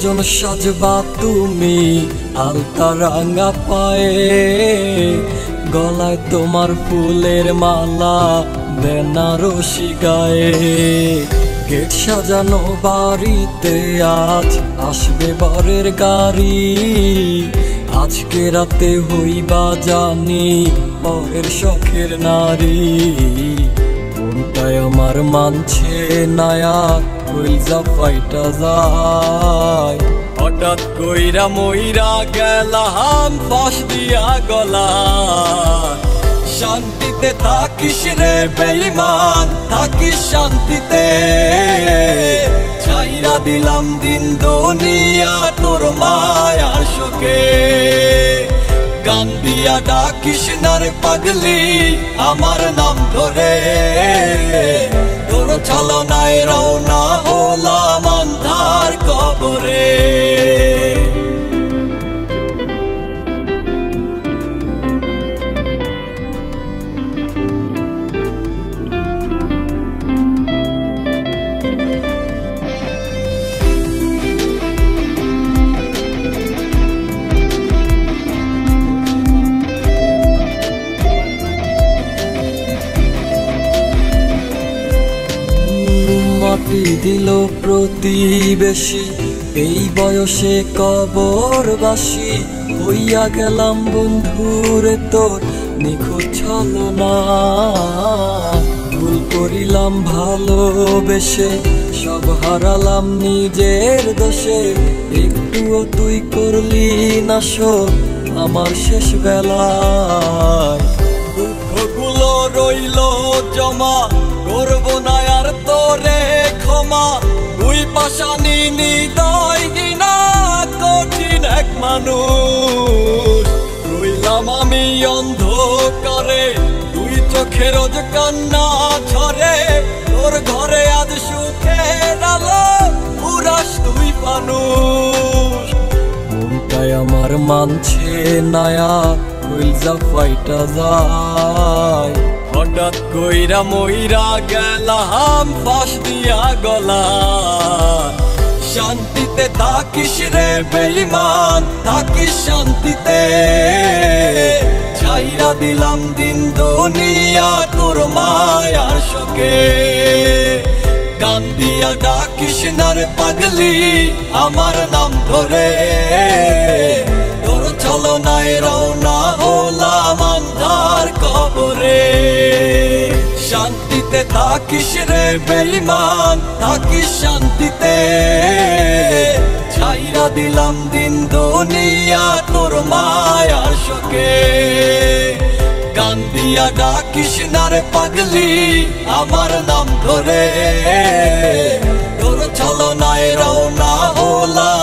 সজন সাজবা তুমি আলতা রাঙা পায়ে, গলায় তোমার ফুলের মালা বেনারসি গায়ে। গেট সাজানো বাড়িতে আজ আসবে বরের গাড়ি, আজকে রাতে হইবা জানি বরের শখের নারী। মনটাই আমার মানছে নায়া কইলজা ফাইটা যায়, হঠাৎ কইরা মইরা গেলাম ফাঁস দিয়া গলা। শান্তিতে থাকিস রে বেঈমান, থাকিস শান্তিতে, ছাইরা দিলাম দিন দুনিয়া তোর মায়ার শোকে। গান দিয়া ডাকিস না রে পাগলি আমার নাম ধরে, তোর ছলনায় রওনা হলাম আন্ধার কবরে। মাটি দিল প্রতিবেশী, এই বয়সে কবরবাসী হইয়া গেলাম বন্ধুরে তোর নিখুঁত ছলনা। ভুল করিলাম ভালোবেসে, সব হারালাম নিজের দোষে, একটুও তুই করলি না শোক আমার শেষ বেলায়। দুঃখগুলো রইল জমা, করবো না আর তোরে ক্ষমা, দুই পাশানি হৃদয় কিনা কঠিন এক মানুষ। রইলাম আমি অন্ধকারে, দুই চোখে রোজ কান্না ঝরে, তোর ঘরে আজ সুখের আলো উড়াস তুই মানুষ। মনটাই আমার মানছে নায়া কইলজা ফাইটা যায়, হঠাৎ কইরা মইরা গেলাম ফাঁস দিয়া গলা। শান্তিতে থাকিস রে বেঈমান, থাকিস শান্তিতে, ছাইরা দিলাম দিন দুনিয়া তোর মায়ার শোকে। গান দিয়া ডাকিস না রে পাগলি আমার নাম ধরে, তোর ছলনায় রওনা হলাম আন্ধার কবরে। শান্তিতে থাকিস রে বেঈমান, থাকিস শান্তিতে, ছাইরা দিলাম দিন দুনিয়া তোর মায়ার শোকে। গান দিয়া ডাকিস না রে পাগলি আমার নাম ধরে, তোর ছলনায় রওনা হলাম